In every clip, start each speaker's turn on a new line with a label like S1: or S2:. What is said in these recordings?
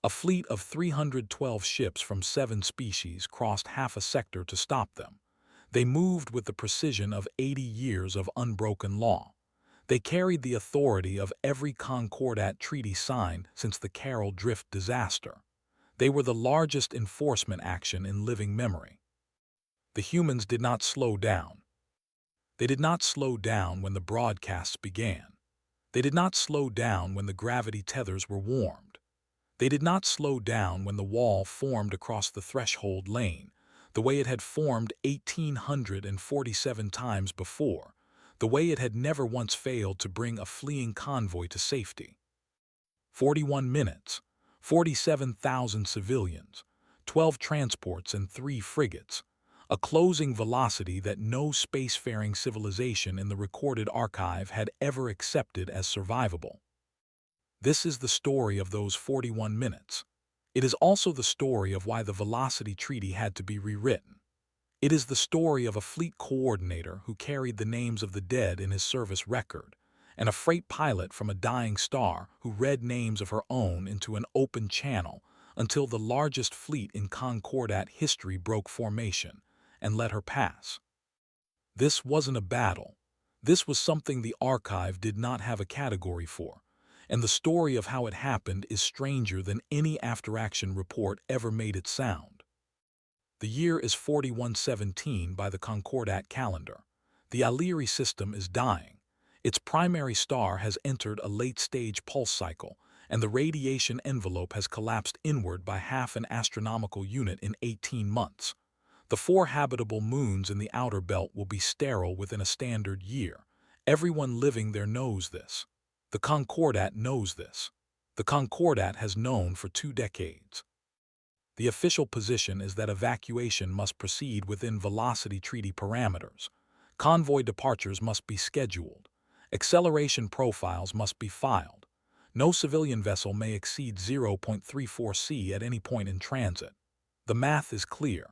S1: A fleet of 312 ships from 7 species crossed half a sector to stop them. They moved with the precision of 80 years of unbroken law. They carried the authority of every Concordat treaty signed since the Carroll Drift disaster. They were the largest enforcement action in living memory. The humans did not slow down. They did not slow down when the broadcasts began. They did not slow down when the gravity tethers were warmed. They did not slow down when the wall formed across the threshold lane, the way it had formed 1,847 times before, the way it had never once failed to bring a fleeing convoy to safety. 41 minutes, 47,000 civilians, 12 transports and 3 frigates, a closing velocity that no spacefaring civilization in the recorded archive had ever accepted as survivable. This is the story of those 41 minutes. It is also the story of why the Velocity Treaty had to be rewritten. It is the story of a fleet coordinator who carried the names of the dead in his service record, and a freight pilot from a dying star who read names of her own into an open channel until the largest fleet in Concordat history broke formation and let her pass. This wasn't a battle. This was something the archive did not have a category for, and the story of how it happened is stranger than any after-action report ever made it sound. The year is 4117 by the Concordat calendar. The Aliri system is dying. Its primary star has entered a late-stage pulse cycle, and the radiation envelope has collapsed inward by half an astronomical unit in 18 months. The 4 habitable moons in the outer belt will be sterile within a standard year. Everyone living there knows this. The Concordat knows this. The Concordat has known for 2 decades. The official position is that evacuation must proceed within Velocity Treaty parameters. Convoy departures must be scheduled. Acceleration profiles must be filed. No civilian vessel may exceed 0.34 c at any point in transit. The math is clear.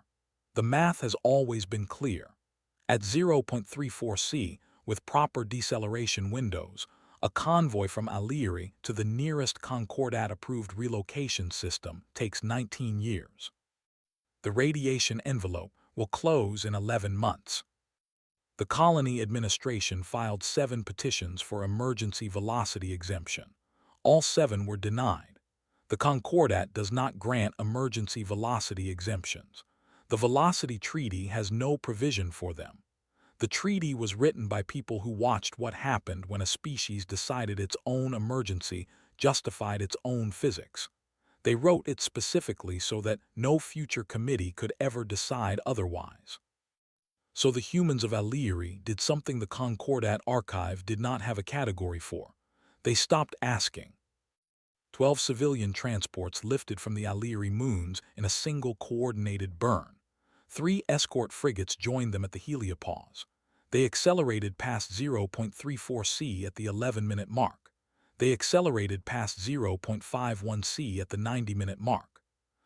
S1: The math has always been clear. At 0.34 c, with proper deceleration windows, a convoy from Aliri to the nearest Concordat-approved relocation system takes 19 years. The radiation envelope will close in 11 months. The colony administration filed 7 petitions for emergency velocity exemption. All 7 were denied. The Concordat does not grant emergency velocity exemptions. The Velocity Treaty has no provision for them. The treaty was written by people who watched what happened when a species decided its own emergency justified its own physics. They wrote it specifically so that no future committee could ever decide otherwise. So the humans of Aliri did something the Concordat archive did not have a category for. They stopped asking. 12 civilian transports lifted from the Aliri moons in a single coordinated burn. 3 escort frigates joined them at the heliopause. They accelerated past 0.34 c at the 11-minute mark. They accelerated past 0.51 c at the 90-minute mark.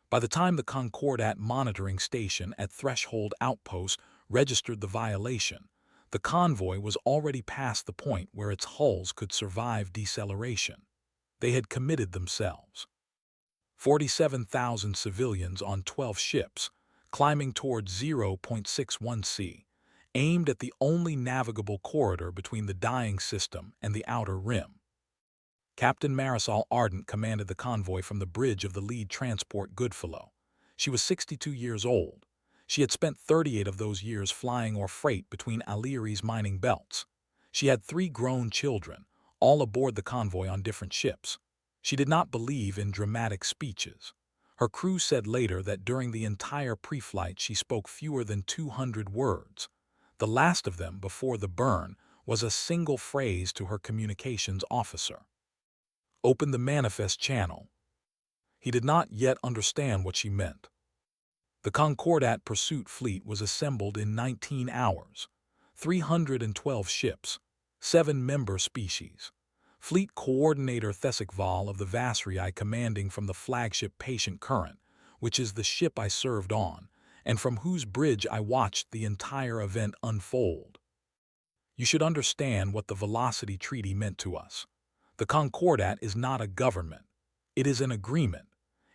S1: By the time the Concordat monitoring station at Threshold Outpost registered the violation, the convoy was already past the point where its hulls could survive deceleration. They had committed themselves. 47,000 civilians on 12 ships, climbing towards 0.61 c, aimed at the only navigable corridor between the dying system and the outer rim. Captain Marisol Ardent commanded the convoy from the bridge of the lead transport Goodfellow. She was 62 years old. She had spent 38 of those years flying or freight between Aliri's mining belts. She had 3 grown children, all aboard the convoy on different ships. She did not believe in dramatic speeches. Her crew said later that during the entire pre-flight she spoke fewer than 200 words. The last of them, before the burn, was a single phrase to her communications officer. "Open the manifest channel." He did not yet understand what she meant. The Concordat pursuit fleet was assembled in 19 hours. 312 ships, 7 member species. Fleet Coordinator Thesikval of the Vasrii commanding from the flagship Patient Current, which is the ship I served on, and from whose bridge I watched the entire event unfold. You should understand what the Velocity Treaty meant to us. The Concordat is not a government. It is an agreement.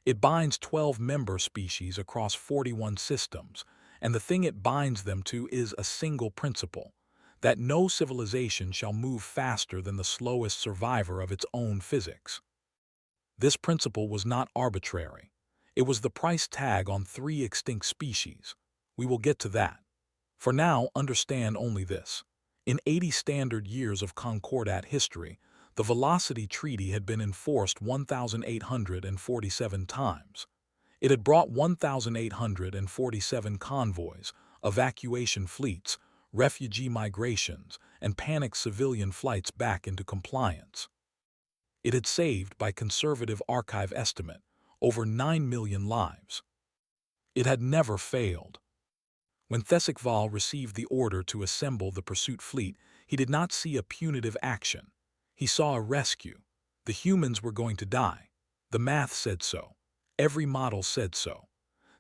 S1: It binds 12 member species across 41 systems, and the thing it binds them to is a single principle, that no civilization shall move faster than the slowest survivor of its own physics. This principle was not arbitrary. It was the price tag on 3 extinct species. We will get to that. For now, understand only this. In 80 standard years of Concordat history, the Velocity Treaty had been enforced 1,847 times. It had brought 1,847 convoys, evacuation fleets, refugee migrations, and panicked civilian flights back into compliance. It had saved, by conservative archive estimate, over 9 million lives. It had never failed. When Thesicval received the order to assemble the pursuit fleet, he did not see a punitive action. He saw a rescue. The humans were going to die. The math said so. Every model said so.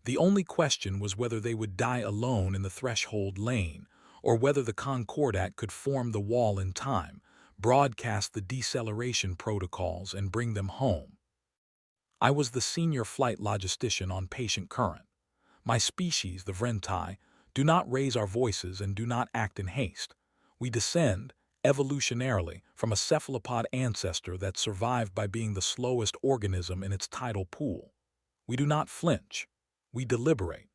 S1: The only question was whether they would die alone in the threshold lane, or whether the Concordat could form the wall in time, broadcast the deceleration protocols, and bring them home. I was the senior flight logistician on Patient Current. My species, the Vrentai, do not raise our voices and do not act in haste. We descend, evolutionarily, from a cephalopod ancestor that survived by being the slowest organism in its tidal pool. We do not flinch. We deliberate.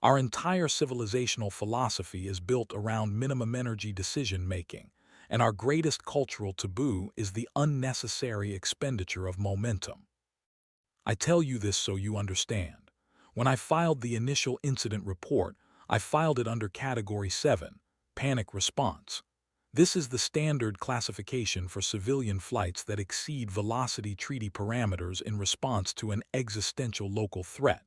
S1: Our entire civilizational philosophy is built around minimum energy decision-making, and our greatest cultural taboo is the unnecessary expenditure of momentum. I tell you this so you understand. When I filed the initial incident report, I filed it under Category 7, Panic Response. This is the standard classification for civilian flights that exceed Velocity Treaty parameters in response to an existential local threat.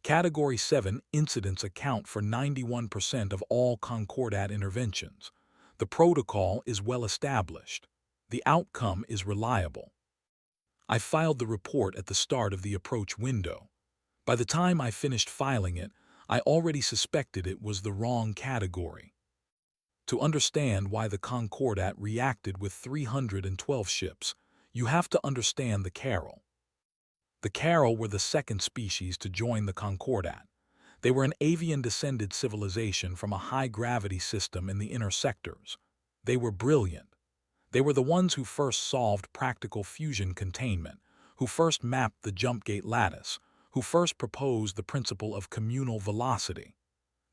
S1: Category 7 incidents account for 91% of all Concordat interventions. The protocol is well established. The outcome is reliable. I filed the report at the start of the approach window. By the time I finished filing it, I already suspected it was the wrong category. To understand why the Concordat reacted with 312 ships, you have to understand the Carol. The Carol were the second species to join the Concordat. They were an avian-descended civilization from a high-gravity system in the inner sectors. They were brilliant. They were the ones who first solved practical fusion containment, who first mapped the jump gate lattice, who first proposed the principle of communal velocity.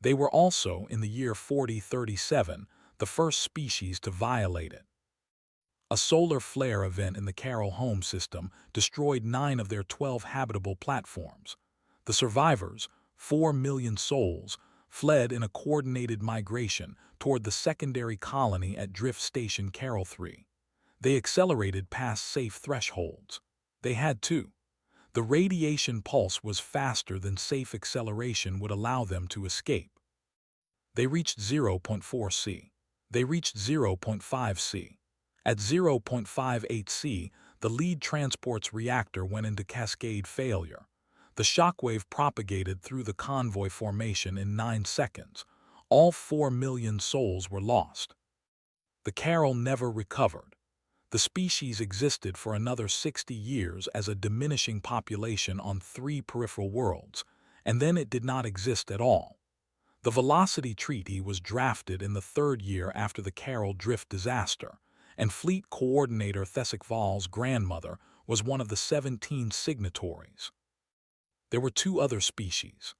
S1: They were also, in the year 4037, the first species to violate it. A solar flare event in the Carol home system destroyed 9 of their 12 habitable platforms. The survivors, 4 million souls, fled in a coordinated migration toward the secondary colony at Drift Station Carol 3. They accelerated past safe thresholds. They had to. The radiation pulse was faster than safe acceleration would allow them to escape. They reached 0.4 C. They reached 0.5 C. At 0.58 C, the lead transport's reactor went into cascade failure. The shockwave propagated through the convoy formation in 9 seconds. All 4 million souls were lost. The Carol never recovered. The species existed for another 60 years as a diminishing population on 3 peripheral worlds, and then it did not exist at all. The Velocity Treaty was drafted in the 3rd year after the Carol Drift disaster, and Fleet Coordinator Thesicval's grandmother was one of the 17 signatories. There were 2 other species.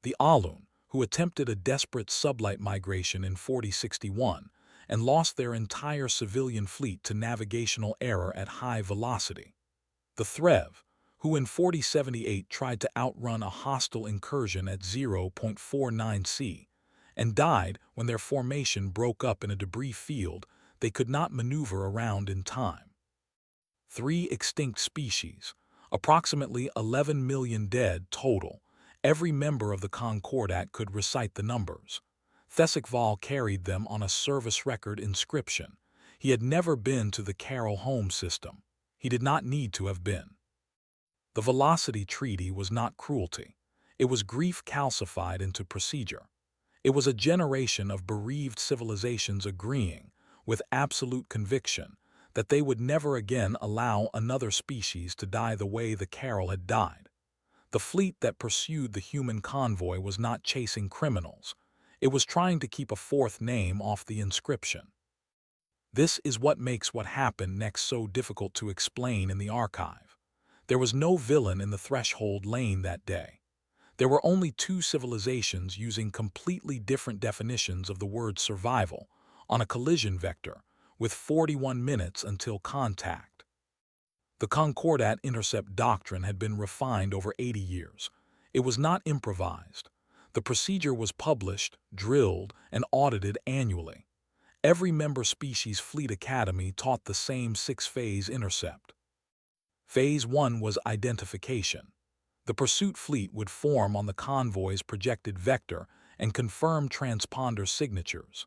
S1: The Alun, who attempted a desperate sublight migration in 4061, and lost their entire civilian fleet to navigational error at high velocity. The Threv, who in 4078 tried to outrun a hostile incursion at 0.49 C, and died when their formation broke up in a debris field they could not maneuver around in time. 3 extinct species, approximately 11 million dead total. Every member of the Concordat could recite the numbers. Thesicval carried them on a service record inscription. He had never been to the Carol home system. He did not need to have been. The Velocity Treaty was not cruelty. It was grief calcified into procedure. It was a generation of bereaved civilizations agreeing, with absolute conviction, that they would never again allow another species to die the way the Carol had died. The fleet that pursued the human convoy was not chasing criminals. It was trying to keep a fourth name off the inscription. This is what makes what happened next so difficult to explain in the archive. There was no villain in the threshold lane that day. There were only two civilizations using completely different definitions of the word survival on a collision vector, with 41 minutes until contact. The Concordat intercept doctrine had been refined over 80 years. It was not improvised. The procedure was published, drilled, and audited annually. Every member species fleet academy taught the same six-phase intercept. Phase 1 was identification. The pursuit fleet would form on the convoy's projected vector and confirm transponder signatures.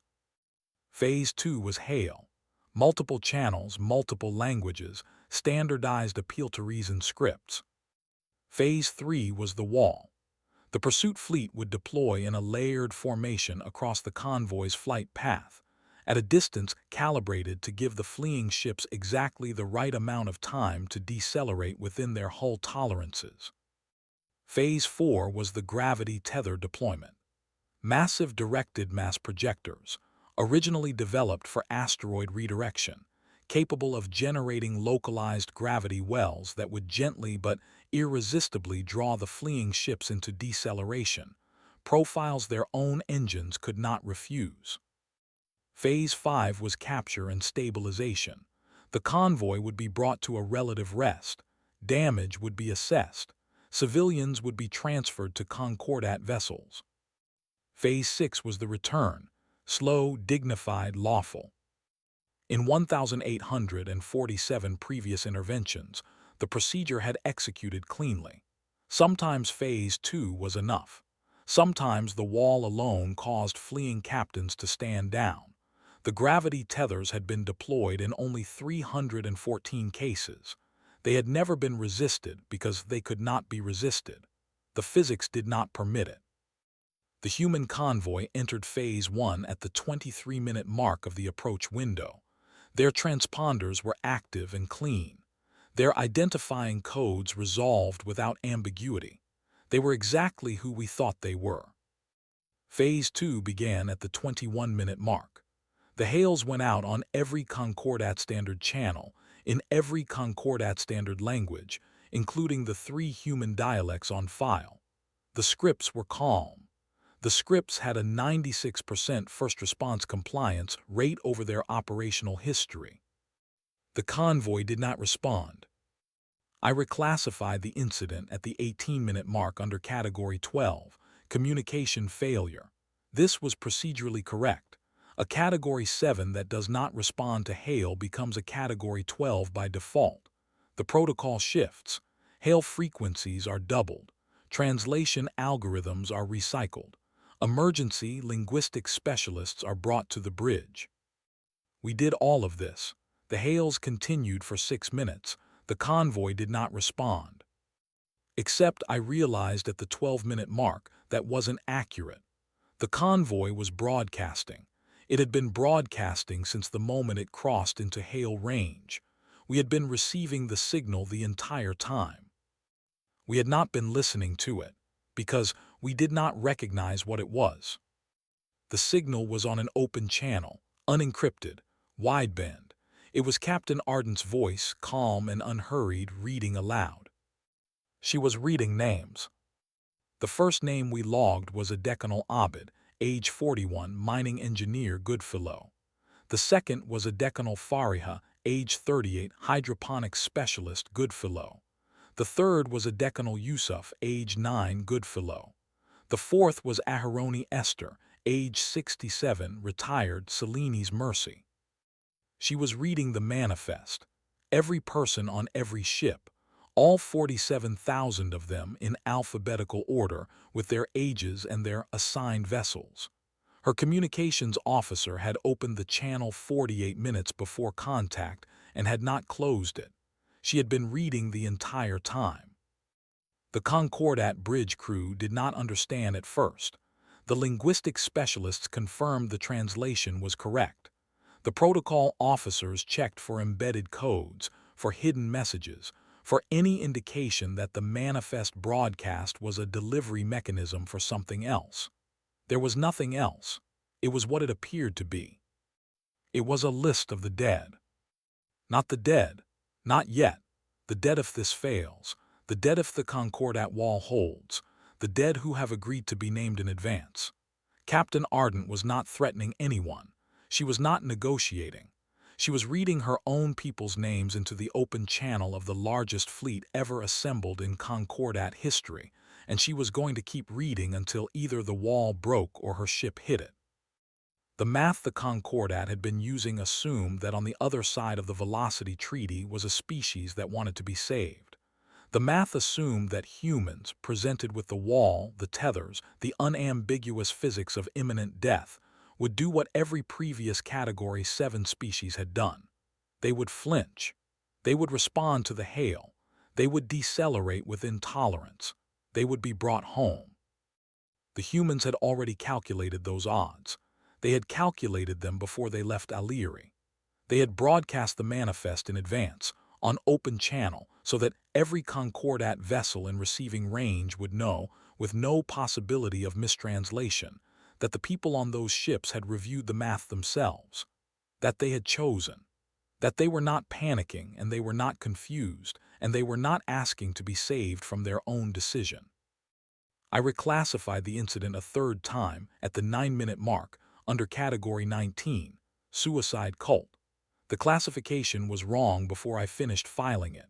S1: Phase 2 was hail. Multiple channels, multiple languages, standardized appeal-to-reason scripts. Phase 3 was the wall. The pursuit fleet would deploy in a layered formation across the convoy's flight path, at a distance calibrated to give the fleeing ships exactly the right amount of time to decelerate within their hull tolerances. Phase 4 was the gravity tether deployment. Massive directed mass projectors, originally developed for asteroid redirection, capable of generating localized gravity wells that would gently but irresistibly draw the fleeing ships into deceleration, profiles their own engines could not refuse. Phase 5 was capture and stabilization. The convoy would be brought to a relative rest, damage would be assessed, civilians would be transferred to Concordat vessels. Phase 6 was the return, slow, dignified, lawful. In 1,847 previous interventions, the procedure had executed cleanly. Sometimes Phase 2 was enough. Sometimes the wall alone caused fleeing captains to stand down. The gravity tethers had been deployed in only 314 cases. They had never been resisted because they could not be resisted. The physics did not permit it. The human convoy entered Phase 1 at the 23-minute mark of the approach window. Their transponders were active and clean. Their identifying codes resolved without ambiguity. They were exactly who we thought they were. Phase 2 began at the 21-minute mark. The hails went out on every Concordat standard channel, in every Concordat standard language, including the 3 human dialects on file. The scripts were calm. The scripts had a 96% first response compliance rate over their operational history. The convoy did not respond. I reclassified the incident at the 18-minute mark under Category 12, communication failure. This was procedurally correct. A Category 7 that does not respond to hail becomes a Category 12 by default. The protocol shifts. Hail frequencies are doubled. Translation algorithms are recycled. Emergency linguistic specialists are brought to the bridge. We did all of this. The hails continued for 6 minutes. The convoy did not respond. Except I realized at the 12-minute mark that wasn't accurate. The convoy was broadcasting. It had been broadcasting since the moment it crossed into hail range. We had been receiving the signal the entire time. We had not been listening to it, because we did not recognize what it was. The signal was on an open channel, unencrypted, wideband. It was Captain Ardent's voice, calm and unhurried, reading aloud. She was reading names. The first name we logged was a Decanal Abid, age 41, mining engineer, Goodfellow. The second was a Decanal Fariha, age 38, hydroponics specialist, Goodfellow. The third was a Decanal Yusuf, age 9, Goodfellow. The fourth was Aharoni Esther, age 67, retired, Cellini's Mercy. She was reading the manifest. Every person on every ship, all 47,000 of them in alphabetical order with their ages and their assigned vessels. Her communications officer had opened the channel 48 minutes before contact and had not closed it. She had been reading the entire time. The Concordat bridge crew did not understand at first. The linguistic specialists confirmed the translation was correct. The protocol officers checked for embedded codes, for hidden messages, for any indication that the manifest broadcast was a delivery mechanism for something else. There was nothing else. It was what it appeared to be. It was a list of the dead. Not the dead. Not yet. The dead if this fails. The dead if the Concordat wall holds. The dead who have agreed to be named in advance. Captain Ardent was not threatening anyone. She was not negotiating. She was reading her own people's names into the open channel of the largest fleet ever assembled in Concordat history, and she was going to keep reading until either the wall broke or her ship hit it. The math the Concordat had been using assumed that on the other side of the velocity treaty was a species that wanted to be saved. The math assumed that humans, presented with the wall, the tethers, the unambiguous physics of imminent death, would do what every previous Category 7 species had done. They would flinch. They would respond to the hail. They would decelerate with intolerance. They would be brought home. The humans had already calculated those odds. They had calculated them before they left Alieri. They had broadcast the manifest in advance, on open channel, so that every Concordat vessel in receiving range would know, with no possibility of mistranslation, that the people on those ships had reviewed the math themselves, that they had chosen, that they were not panicking and they were not confused, and they were not asking to be saved from their own decision. I reclassified the incident a third time at the 9-minute mark under Category 19, Suicide Cult. The classification was wrong before I finished filing it.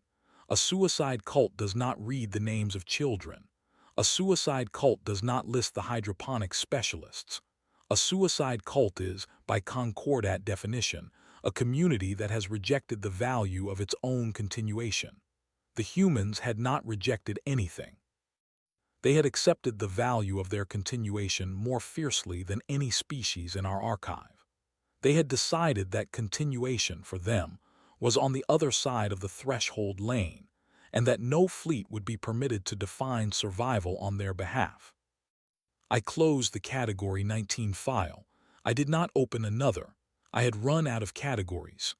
S1: A suicide cult does not read the names of children. A suicide cult does not list the hydroponics specialists. A suicide cult is, by Concordat definition, a community that has rejected the value of its own continuation. The humans had not rejected anything. They had accepted the value of their continuation more fiercely than any species in our archive. They had decided that continuation, for them, was on the other side of the threshold lane, and that no fleet would be permitted to define survival on their behalf. I closed the Category 19 file. I did not open another. I had run out of categories.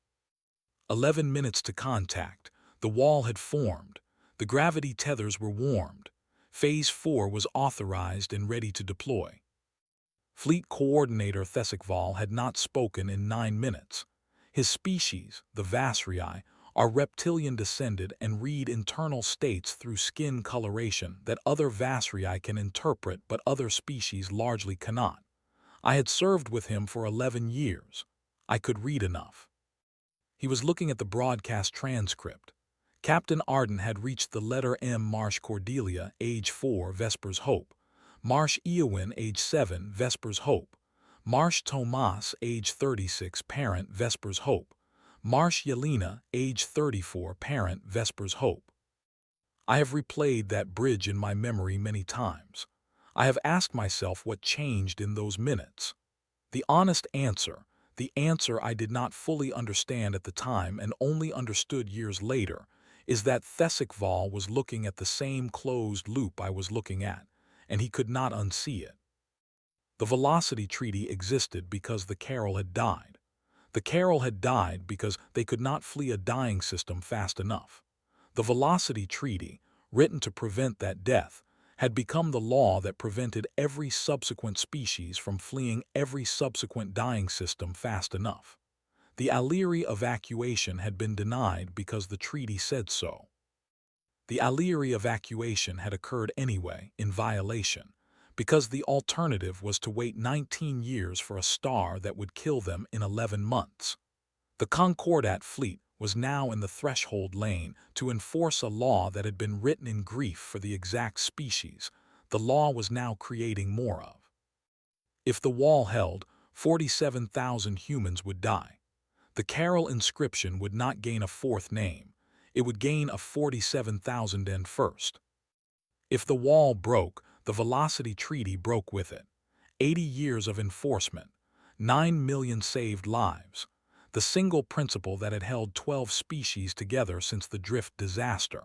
S1: 11 minutes to contact. The wall had formed. The gravity tethers were warmed. Phase 4 was authorized and ready to deploy. Fleet Coordinator Thesikval had not spoken in 9 minutes. His species, the Vasrii, are reptilian-descended and read internal states through skin coloration that other Vasrii can interpret but other species largely cannot. I had served with him for 11 years. I could read enough. He was looking at the broadcast transcript. Captain Ardent had reached the letter M. Marsh Cordelia, age 4, Vespers Hope. Marsh Eowyn, age 7, Vespers Hope. Marsh Tomas, age 36, parent, Vespers Hope. Marsh Yelena, age 34, parent, Vespers Hope. I have replayed that bridge in my memory many times. I have asked myself what changed in those minutes. The honest answer, the answer I did not fully understand at the time and only understood years later, is that Thesikval was looking at the same closed loop I was looking at, and he could not unsee it. The velocity treaty existed because the Carol had died. The Carol had died because they could not flee a dying system fast enough. The velocity treaty, written to prevent that death, had become the law that prevented every subsequent species from fleeing every subsequent dying system fast enough. The Alieri evacuation had been denied because the treaty said so. The Alieri evacuation had occurred anyway, in violation, because the alternative was to wait 19 years for a star that would kill them in 11 months. The Concordat fleet was now in the threshold lane to enforce a law that had been written in grief for the exact species the law was now creating more of. If the wall held, 47,000 humans would die. The Carol inscription would not gain a fourth name. It would gain a 47,000 end first. If the wall broke, the velocity treaty broke with it. 80 years of enforcement, 9 million saved lives, the single principle that had held 12 species together since the drift disaster.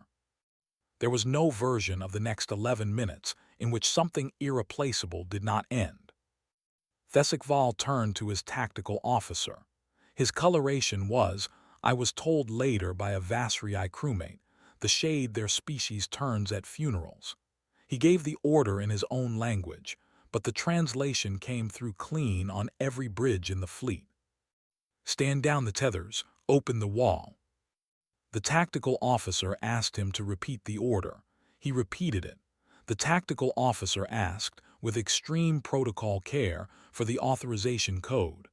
S1: There was no version of the next 11 minutes in which something irreplaceable did not end. Thesikval turned to his tactical officer. His coloration was, I was told later by a Vasrii crewmate, the shade their species turns at funerals. He gave the order in his own language, but the translation came through clean on every bridge in the fleet. Stand down the tethers, open the wall. The tactical officer asked him to repeat the order. He repeated it. The tactical officer asked, with extreme protocol care, for the authorization code.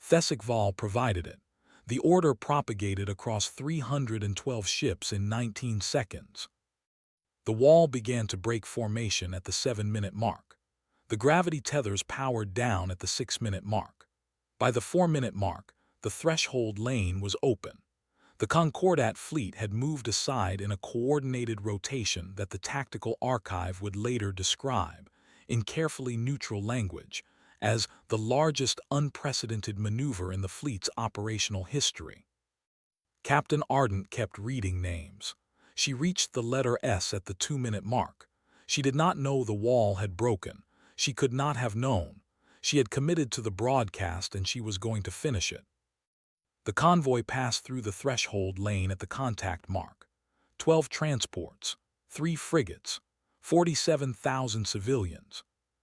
S1: HFY provided it. The order propagated across 312 ships in 19 seconds. The wall began to break formation at the 7-minute mark. The gravity tethers powered down at the 6-minute mark. By the 4-minute mark, the threshold lane was open. The Concordat fleet had moved aside in a coordinated rotation that the tactical archive would later describe, in carefully neutral language, as the largest unprecedented maneuver in the fleet's operational history. Captain Ardent kept reading names. She reached the letter S at the 2-minute mark. She did not know the wall had broken. She could not have known. She had committed to the broadcast and she was going to finish it. The convoy passed through the threshold lane at the contact mark. 12 transports, 3 frigates, 47,000 civilians.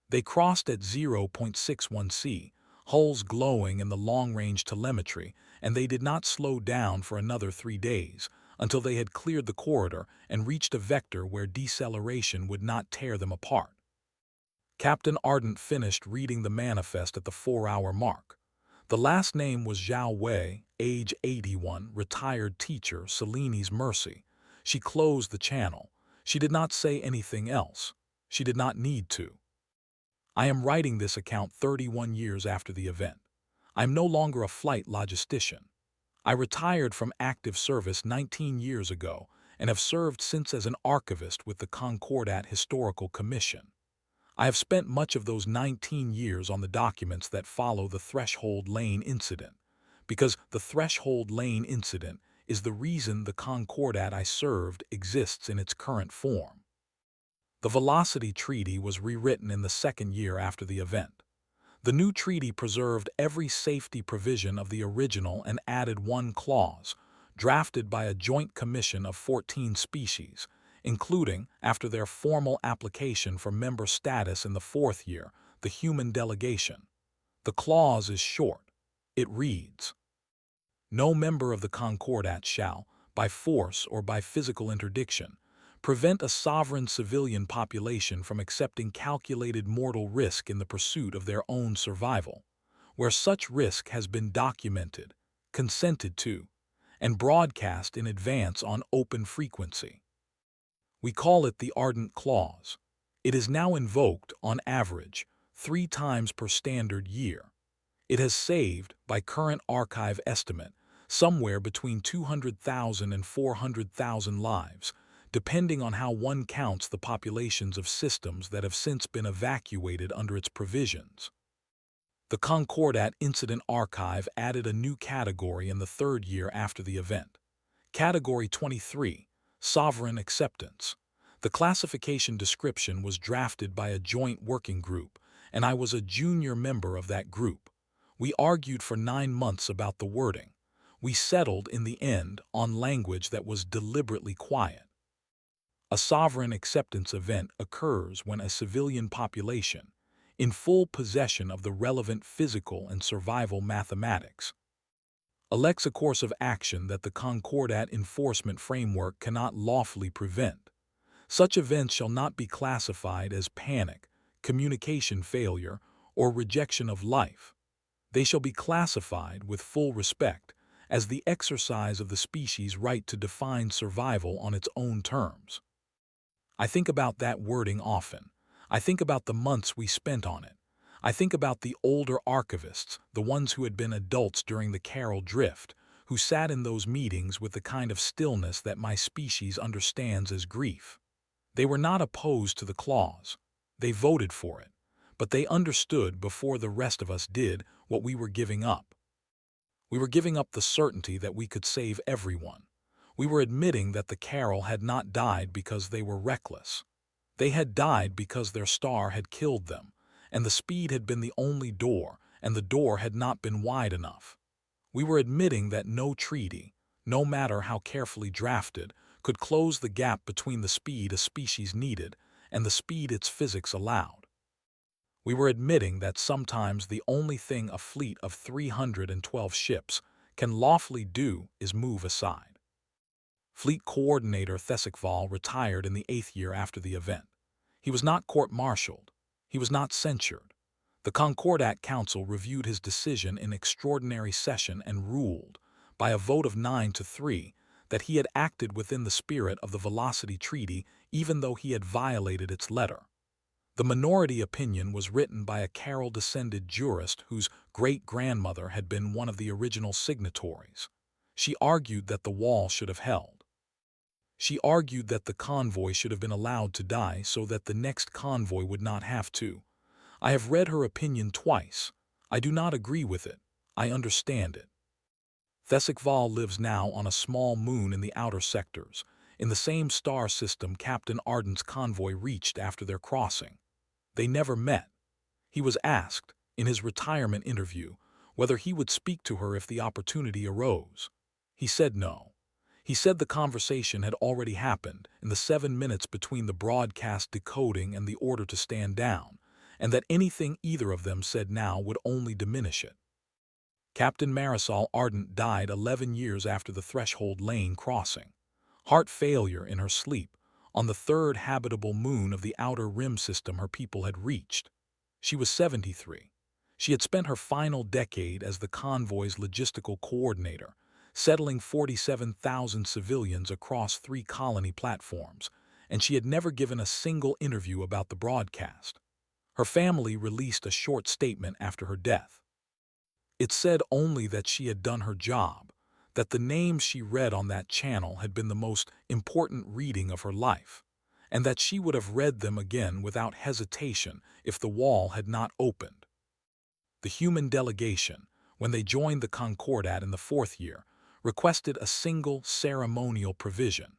S1: They crossed at 0.61 C, hulls glowing in the long-range telemetry, and they did not slow down for another 3 days, until they had cleared the corridor and reached a vector where deceleration would not tear them apart. Captain Ardent finished reading the manifest at the 4-hour mark. The last name was Zhao Wei, age 81, retired teacher, Cellini's Mercy. She closed the channel. She did not say anything else. She did not need to. I am writing this account 31 years after the event. I am no longer a flight logistician. I retired from active service 19 years ago and have served since as an archivist with the Concordat Historical Commission. I have spent much of those 19 years on the documents that follow the Threshold Lane incident, because the Threshold Lane incident is the reason the Concordat I served exists in its current form. The Velocity Treaty was rewritten in the 2nd year after the event. The new treaty preserved every safety provision of the original and added one clause, drafted by a joint commission of 14 species, including, after their formal application for member status in the 4th year, the human delegation. The clause is short. It reads, "No member of the Concordat shall, by force or by physical interdiction, prevent a sovereign civilian population from accepting calculated mortal risk in the pursuit of their own survival, where such risk has been documented, consented to, and broadcast in advance on open frequency." We call it the Ardent Clause. It is now invoked, on average, 3 times per standard year. It has saved, by current archive estimate, somewhere between 200,000 and 400,000 lives, depending on how one counts the populations of systems that have since been evacuated under its provisions. The Concordat Incident Archive added a new category in the 3rd year after the event. Category 23, Sovereign Acceptance. The classification description was drafted by a joint working group, and I was a junior member of that group. We argued for 9 months about the wording. We settled, in the end, on language that was deliberately quiet. A sovereign acceptance event occurs when a civilian population, in full possession of the relevant physical and survival mathematics, elects a course of action that the Concordat enforcement framework cannot lawfully prevent. Such events shall not be classified as panic, communication failure, or rejection of life. They shall be classified, with full respect, as the exercise of the species' right to define survival on its own terms. I think about that wording often. I think about the months we spent on it. I think about the older archivists, the ones who had been adults during the Carol Drift, who sat in those meetings with the kind of stillness that my species understands as grief. They were not opposed to the clause. They voted for it. But they understood before the rest of us did what we were giving up. We were giving up the certainty that we could save everyone. We were admitting that the Carol had not died because they were reckless. They had died because their star had killed them, and the speed had been the only door, and the door had not been wide enough. We were admitting that no treaty, no matter how carefully drafted, could close the gap between the speed a species needed and the speed its physics allowed. We were admitting that sometimes the only thing a fleet of 312 ships can lawfully do is move aside. Fleet Coordinator Thesikval retired in the 8th year after the event. He was not court-martialed. He was not censured. The Concordat Council reviewed his decision in extraordinary session and ruled, by a vote of 9-3, that he had acted within the spirit of the Velocity Treaty even though he had violated its letter. The minority opinion was written by a Carroll-descended jurist whose great-grandmother had been one of the original signatories. She argued that the wall should have held. She argued that the convoy should have been allowed to die so that the next convoy would not have to. I have read her opinion twice. I do not agree with it. I understand it. Thesikval lives now on a small moon in the outer sectors, in the same star system Captain Ardent's convoy reached after their crossing. They never met. He was asked, in his retirement interview, whether he would speak to her if the opportunity arose. He said no. He said the conversation had already happened in the 7 minutes between the broadcast decoding and the order to stand down, and that anything either of them said now would only diminish it. Captain Marisol Ardent died 11 years after the Threshold Lane crossing. Heart failure in her sleep, on the third habitable moon of the outer rim system her people had reached. She was 73. She had spent her final decade as the convoy's logistical coordinator, settling 47,000 civilians across 3 colony platforms, and she had never given a single interview about the broadcast. Her family released a short statement after her death. It said only that she had done her job, that the names she read on that channel had been the most important reading of her life, and that she would have read them again without hesitation if the wall had not opened. The human delegation, when they joined the Concordat in the 4th year, requested a single ceremonial provision.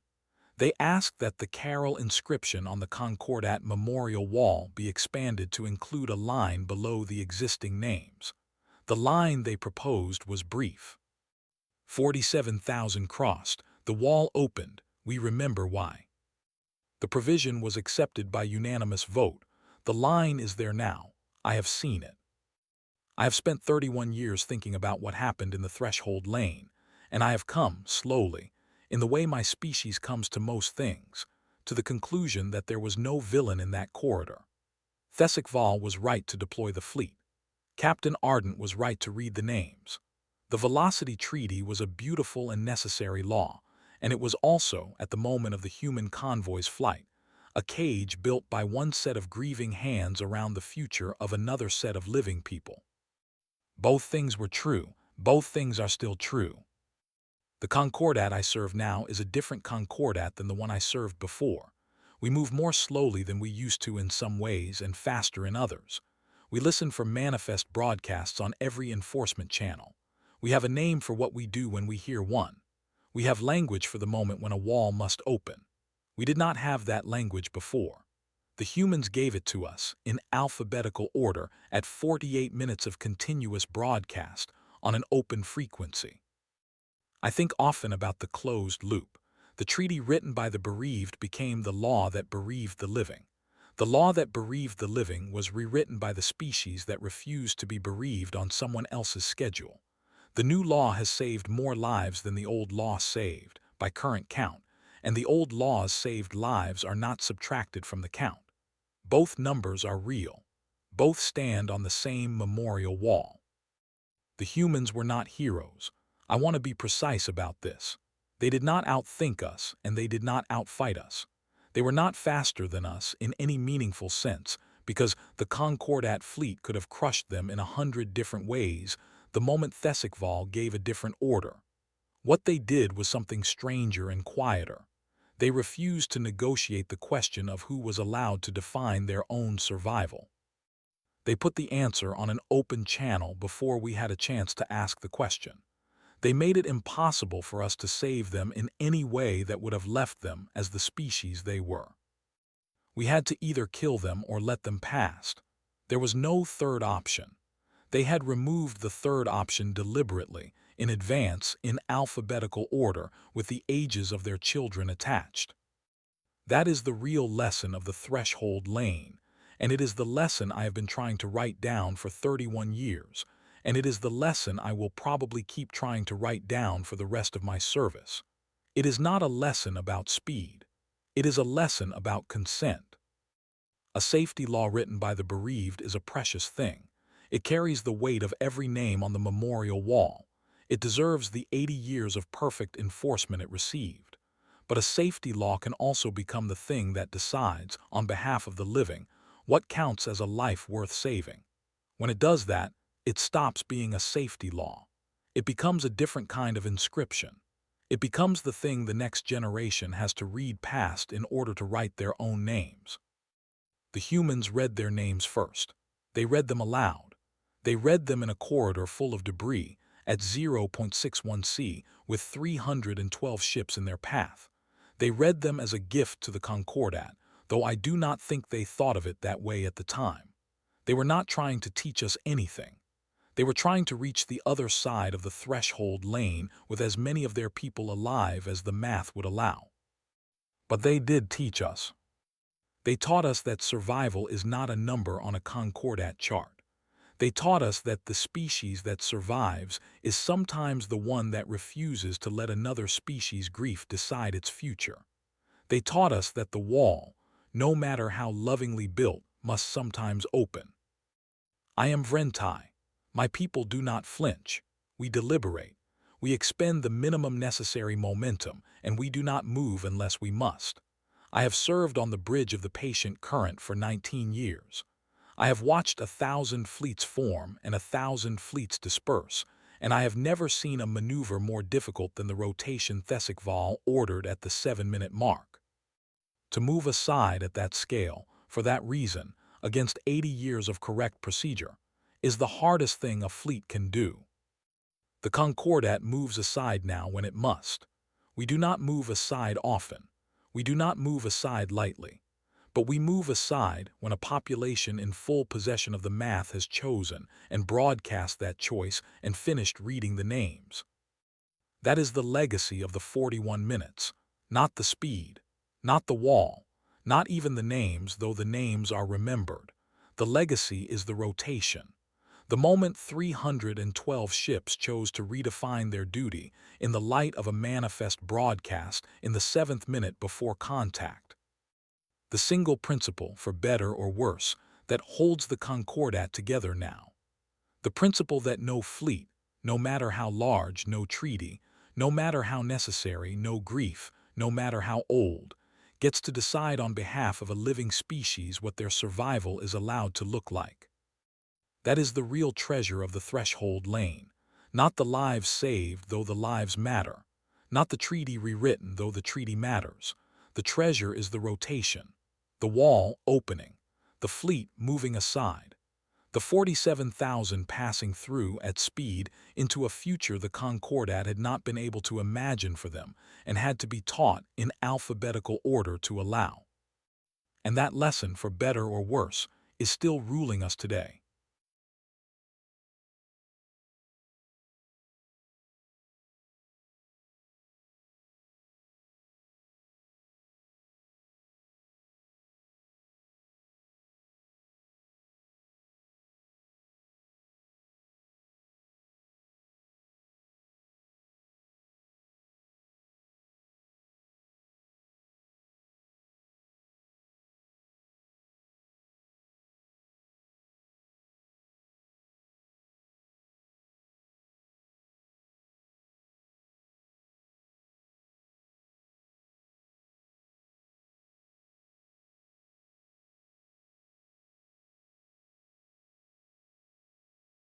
S1: They asked that the Carroll inscription on the Concordat memorial wall be expanded to include a line below the existing names. The line they proposed was brief. 47,000 crossed, the wall opened, we remember why. The provision was accepted by unanimous vote. The line is there now. I have seen it. I have spent 31 years thinking about what happened in the Threshold Lane, and I have come, slowly, in the way my species comes to most things, to the conclusion that there was no villain in that corridor. Thesikval was right to deploy the fleet. Captain Ardent was right to read the names. The Velocity Treaty was a beautiful and necessary law, and it was also, at the moment of the human convoy's flight, a cage built by one set of grieving hands around the future of another set of living people. Both things were true. Both things are still true. The Concordat I serve now is a different Concordat than the one I served before. We move more slowly than we used to in some ways and faster in others. We listen for manifest broadcasts on every enforcement channel. We have a name for what we do when we hear one. We have language for the moment when a wall must open. We did not have that language before. The humans gave it to us, in alphabetical order, at 48 minutes of continuous broadcast on an open frequency. I think often about the closed loop. The treaty written by the bereaved became the law that bereaved the living. The law that bereaved the living was rewritten by the species that refused to be bereaved on someone else's schedule. The new law has saved more lives than the old law saved, by current count, and the old law's saved lives are not subtracted from the count. Both numbers are real. Both stand on the same memorial wall. The humans were not heroes. I want to be precise about this. They did not outthink us, and they did not outfight us. They were not faster than us in any meaningful sense, because the Concordat fleet could have crushed them in 100 different ways the moment Thesikval gave a different order. What they did was something stranger and quieter. They refused to negotiate the question of who was allowed to define their own survival. They put the answer on an open channel before we had a chance to ask the question. They made it impossible for us to save them in any way that would have left them as the species they were. We had to either kill them or let them pass. There was no third option. They had removed the third option deliberately, in advance in alphabetical order with the ages of their children attached. That is the real lesson of the threshold lane, and it is the lesson I have been trying to write down for 31 years, and it is the lesson I will probably keep trying to write down for the rest of my service. It is not a lesson about speed. It is a lesson about consent. A safety law written by the bereaved is a precious thing. It carries the weight of every name on the memorial wall. It deserves the 80 years of perfect enforcement it received. But a safety law can also become the thing that decides, on behalf of the living, what counts as a life worth saving. When it does that, it stops being a safety law. It becomes a different kind of inscription. It becomes the thing the next generation has to read past in order to write their own names. The humans read their names first. They read them aloud. They read them in a corridor full of debris at 0.61 C with 312 ships in their path. They read them as a gift to the Concordat, though I do not think they thought of it that way at the time. They were not trying to teach us anything. They were trying to reach the other side of the threshold lane with as many of their people alive as the math would allow. But they did teach us. They taught us that survival is not a number on a Concordat chart. They taught us that the species that survives is sometimes the one that refuses to let another species' grief decide its future. They taught us that the wall, no matter how lovingly built, must sometimes open. I am Vrentai. My people do not flinch. We deliberate. We expend the minimum necessary momentum, and we do not move unless we must. I have served on the bridge of the patient current for 19 years. I have watched 1,000 fleets form and 1,000 fleets disperse, and I have never seen a maneuver more difficult than the rotation Thesikval ordered at the 7-minute mark. To move aside at that scale, for that reason, against 80 years of correct procedure, is the hardest thing a fleet can do. The Concordat moves aside now when it must. We do not move aside often. We do not move aside lightly. But we move aside when a population in full possession of the math has chosen and broadcast that choice and finished reading the names. That is the legacy of the 41 minutes, not the speed, not the wall, not even the names, though the names are remembered. The legacy is the rotation. The moment 312 ships chose to redefine their duty in the light of a manifest broadcast in the 7th minute before contact. The single principle, for better or worse, that holds the Concordat together now. The principle that no fleet, no matter how large, no treaty, no matter how necessary, no grief, no matter how old, gets to decide on behalf of a living species what their survival is allowed to look like. That is the real treasure of the threshold lane, not the lives saved, though the lives matter, not the treaty rewritten, though the treaty matters. The treasure is the rotation, the wall opening, the fleet moving aside, the 47,000 passing through at speed into a future the Concordat had not been able to imagine for them and had to be taught in alphabetical order to allow. And that lesson, for better or worse, is still ruling us today.